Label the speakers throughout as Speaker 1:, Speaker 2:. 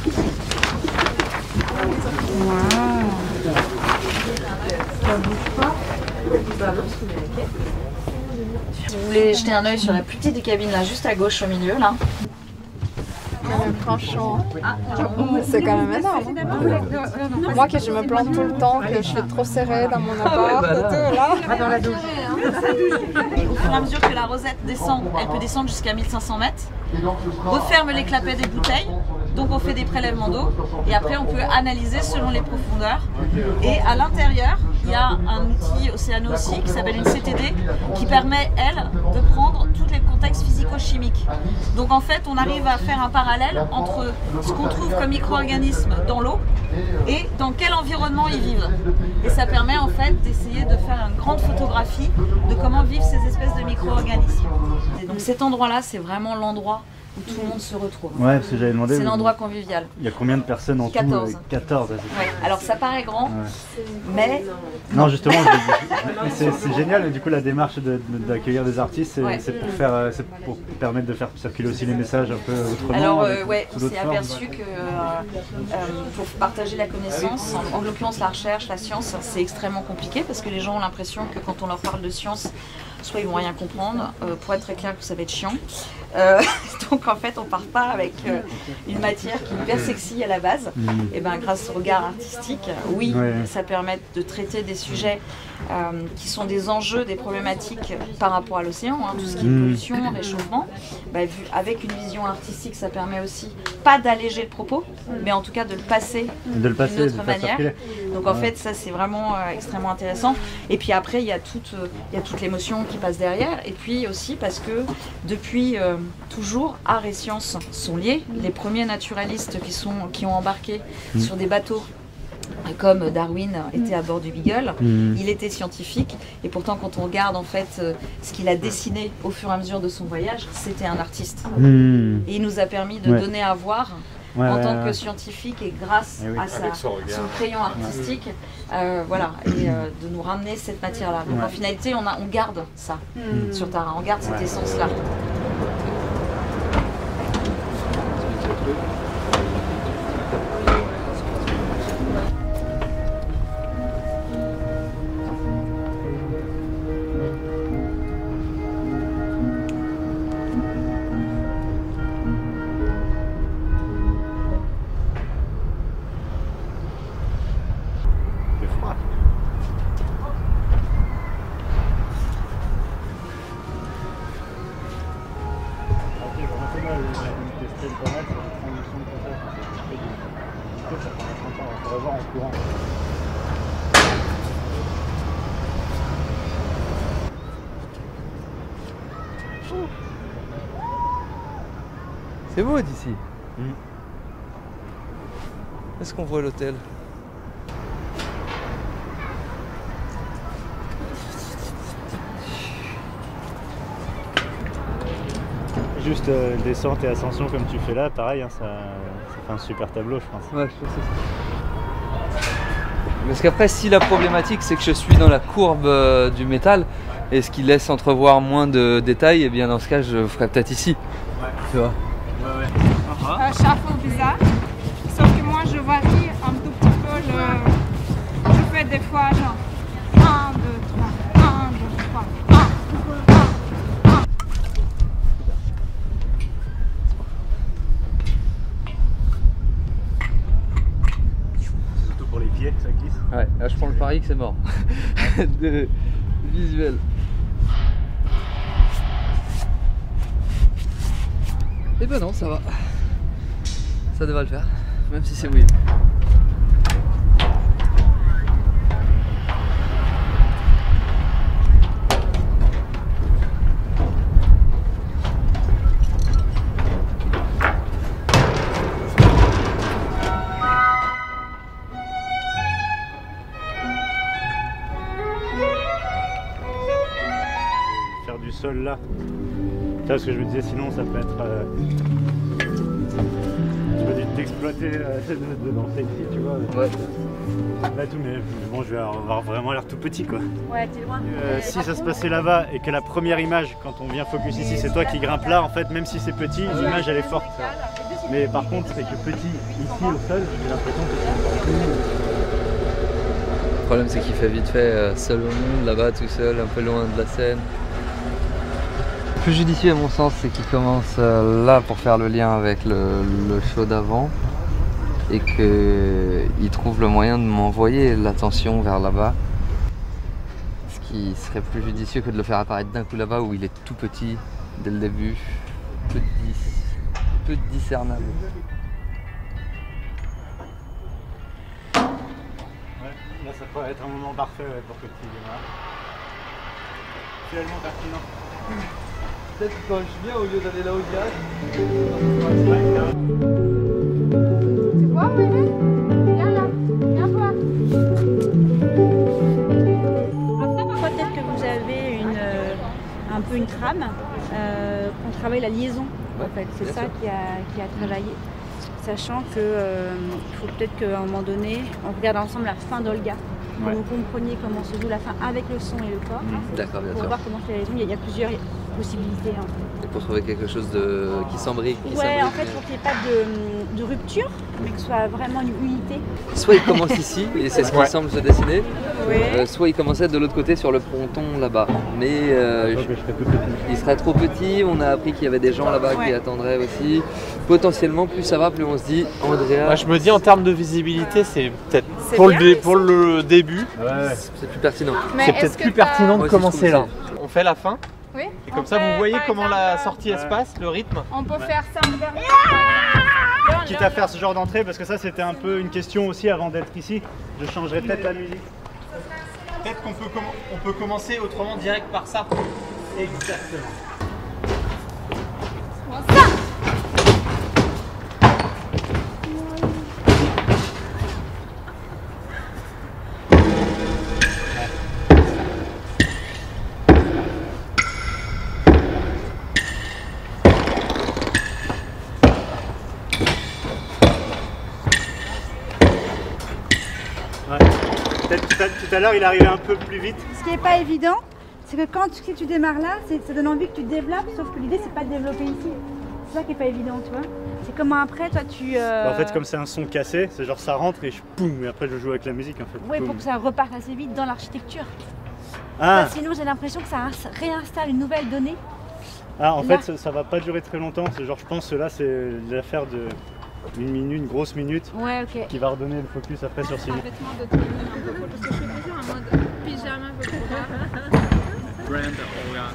Speaker 1: Si vous voulez jeter un œil sur la plus petite des cabines là, juste à gauche au milieu là.
Speaker 2: Franchement, c'est quand même énorme. Moi que je me plante tout le temps, que je suis trop serrée dans mon appart et tout là.
Speaker 1: Dans la douche. Au fur et à mesure que la rosette descend, elle peut descendre jusqu'à 1500 mètres. Referme les clapets des bouteilles. Donc on fait des prélèvements d'eau et après on peut analyser selon les profondeurs. Et à l'intérieur, il y a un outil Océano aussi qui s'appelle une CTD qui permet, elle, de prendre tous les contextes physico-chimiques. Donc en fait, on arrive à faire un parallèle entre ce qu'on trouve comme micro-organismes dans l'eau et dans quel environnement ils vivent. Et ça permet en fait d'essayer de faire une grande photographie de comment vivent ces espèces de micro-organismes. Et donc cet endroit-là, c'est vraiment l'endroit où tout le monde se retrouve.
Speaker 3: Ouais, parce que j'avais demandé.
Speaker 1: C'est l'endroit convivial.
Speaker 3: Il y a combien de personnes en
Speaker 1: 14.
Speaker 3: tout 14. Ouais.
Speaker 1: Alors ça paraît grand,
Speaker 3: ouais.
Speaker 1: Mais...
Speaker 3: Non, justement, c'est génial. Du coup, la démarche d'accueillir des artistes, c'est pour permettre de faire circuler aussi les messages un peu autrement.
Speaker 1: Alors, ouais, on s'est aperçu que pour partager la connaissance, en l'occurrence la recherche, la science, c'est extrêmement compliqué parce que les gens ont l'impression que quand on leur parle de science, soit ils vont rien comprendre, pour être très clair, que ça va être chiant. Donc en fait on part pas avec une matière qui est hyper sexy à la base. Et ben grâce au regard artistique, oui, ça permet de traiter des sujets qui sont des enjeux, des problématiques par rapport à l'océan, hein, tout ce qui est pollution, réchauffement. Bah, avec une vision artistique, ça permet aussi pas d'alléger le propos, mais en tout cas de le passer d'une autre manière. Donc en fait ça c'est vraiment extrêmement intéressant. Et puis après il y a toute l'émotion qui passe derrière. Et puis aussi parce que depuis toujours, art et science sont liés. Les premiers naturalistes qui ont embarqué sur des bateaux comme Darwin était à bord du Beagle, il était scientifique et pourtant quand on regarde en fait ce qu'il a dessiné au fur et à mesure de son voyage, c'était un artiste. Et il nous a permis de donner à voir en tant que scientifique et grâce à son crayon artistique, voilà, et de nous ramener cette matière-là. Donc en finalité, on garde ça sur Tara, on garde cette essence-là.
Speaker 4: C'est beau d'ici. Est-ce qu'on voit l'hôtel?
Speaker 3: Juste descente et ascension comme tu fais là, pareil, hein, ça fait un super tableau je pense.
Speaker 4: Ouais, je pense aussi. Parce qu'après, si la problématique c'est que je suis dans la courbe du métal et ce qui laisse entrevoir moins de détails, et bien dans ce cas je ferais peut-être ici. Tu vois.
Speaker 2: Chapeau bizarre, sauf que moi je varie un tout petit peu je fais des fois genre 1, 2, 3, 1, 2, 3, 1, 1.
Speaker 3: Surtout pour les pieds, ça glisse.
Speaker 4: Ouais, là je prends le pari que c'est mort. De visuel. Et ben non, ça va. Ça devrait le faire, même si c'est mouillé.
Speaker 3: Faire du sol là. Tu vois ce que je me disais, sinon ça peut être... d'exploiter dans celle-ci, tu vois.
Speaker 4: Ouais.
Speaker 3: Là tout, mais bon, je vais avoir vraiment l'air tout petit quoi.
Speaker 2: Ouais, t'es loin.
Speaker 3: Si ça se passait là-bas et que la première image, quand on vient focus ici, c'est toi qui grimpes là, en fait, même si c'est petit, l'image elle est forte. Mais par contre, c'est que petit, ici au sol, j'ai l'impression que c'est encore plus...
Speaker 4: Le problème c'est qu'il fait vite fait seul au monde, là-bas tout seul, un peu loin de la scène. Le plus judicieux à mon sens, c'est qu'il commence là pour faire le lien avec le show d'avant et qu'il trouve le moyen de m'envoyer l'attention vers là-bas. Ce qui serait plus judicieux que de le faire apparaître d'un coup là-bas où il est tout petit dès le début, peu discernable.
Speaker 3: Là, ça pourrait être un moment parfait pour que tu démarres. Finalement pertinent.
Speaker 4: Peut-être quand je viens, au lieu d'aller là au direct.
Speaker 2: Tu vois, Maëlle? Viens là, viens-toi.
Speaker 5: Peut-être que vous avez un peu une trame, qu'on travaille la liaison en fait, c'est ça qui a travaillé. Sachant que il faut peut-être qu'à un moment donné, on regarde ensemble la fin d'Olga, pour que vous compreniez comment se joue la fin avec le son et le corps.
Speaker 4: D'accord, bien sûr.
Speaker 5: Pour voir comment se fait la liaison, il y a plusieurs possibilités. Hein.
Speaker 4: Et pour trouver quelque chose qui s'embrique.
Speaker 5: Ouais, en fait, pour qu'il n'y ait pas de rupture, mais que ce soit vraiment une unité.
Speaker 4: Soit il commence ici, et c'est ce qui semble se dessiner, soit il commençait de l'autre côté sur le ponton là-bas. Mais il serait trop petit, on a appris qu'il y avait des gens là-bas qui attendraient aussi. Potentiellement, plus ça va, plus on se dit, Andrea...
Speaker 6: Moi, je me dis en termes de visibilité, c'est peut-être pour le début,
Speaker 4: c'est plus pertinent.
Speaker 6: c'est peut-être plus pertinent de commencer là.
Speaker 4: Aussi.
Speaker 6: On fait la fin,
Speaker 2: Oui.
Speaker 6: et comme ça vous voyez comment la sortie se passe, le rythme.
Speaker 2: On peut faire ça en dernier.
Speaker 3: Quitte à faire ce genre d'entrée, parce que ça c'était un peu une question aussi avant d'être ici, je changerais peut-être la musique.
Speaker 6: Peut-être qu'on peut commencer autrement direct par ça.
Speaker 3: Exactement. Peut-être tout à l'heure il arrivait un peu plus vite.
Speaker 5: Ce qui n'est pas évident, c'est que quand tu démarres là, ça donne envie que tu te développes, sauf que l'idée c'est pas de développer ici. C'est ça qui n'est pas évident, tu vois. C'est comment après, toi tu...
Speaker 3: En fait, comme c'est un son cassé, c'est genre ça rentre et et après je joue avec la musique en fait.
Speaker 5: Oui, pour que ça reparte assez vite dans l'architecture.
Speaker 3: Ah.
Speaker 5: Sinon j'ai l'impression que ça réinstalle une nouvelle donnée.
Speaker 3: Ah, en fait ça va pas durer très longtemps, c'est genre je pense que là c'est l'affaire de une grosse minute qui va redonner le focus après sur Sylvie.
Speaker 2: Vêtements de tenue un peu parce que je suis déjà en mode pyjama pour
Speaker 6: Brand Olga.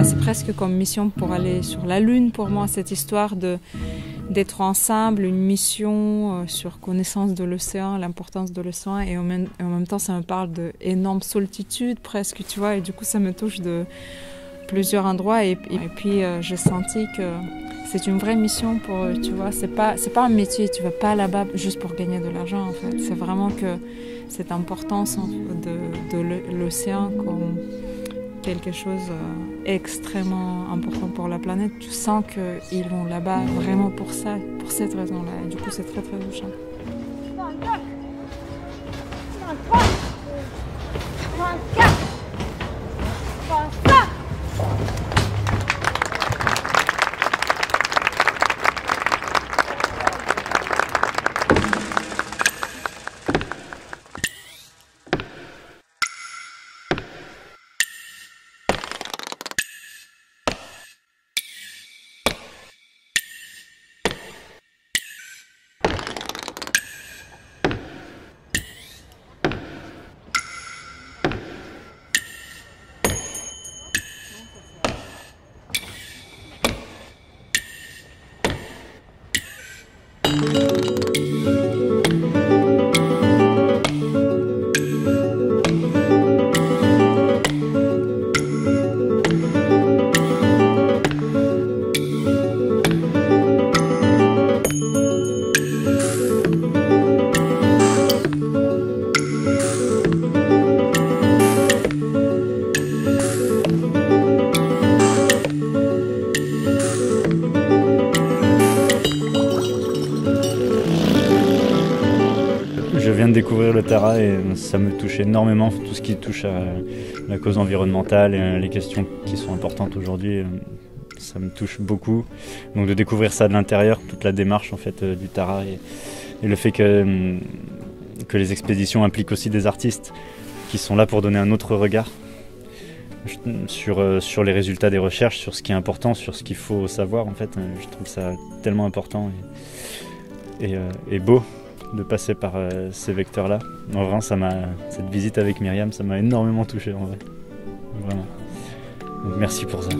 Speaker 7: C'est presque comme mission pour aller sur la Lune pour moi, cette histoire d'être ensemble, une mission sur connaissance de l'océan, l'importance de l'océan et en même temps ça me parle d'énorme solitude presque, tu vois, et du coup ça me touche de plusieurs endroits et puis j'ai senti que c'est une vraie mission pour eux, tu vois, c'est pas un métier, tu vas pas là-bas juste pour gagner de l'argent en fait, c'est vraiment que cette importance de l'océan comme quelque chose extrêmement important pour la planète. Tu sens qu'ils vont là-bas vraiment pour ça, pour cette raison-là. Et du coup, c'est très très touchant.
Speaker 3: redécouvrir le Tara et ça me touche énormément, tout ce qui touche à la cause environnementale et les questions qui sont importantes aujourd'hui, ça me touche beaucoup. Donc de découvrir ça de l'intérieur, toute la démarche en fait du Tara et le fait que les expéditions impliquent aussi des artistes qui sont là pour donner un autre regard sur les résultats des recherches, sur ce qui est important, sur ce qu'il faut savoir en fait. Je trouve ça tellement important et beau de passer par ces vecteurs-là. En vrai, cette visite avec Myriam, ça m'a énormément touché en vrai. Vraiment. Donc merci pour ça.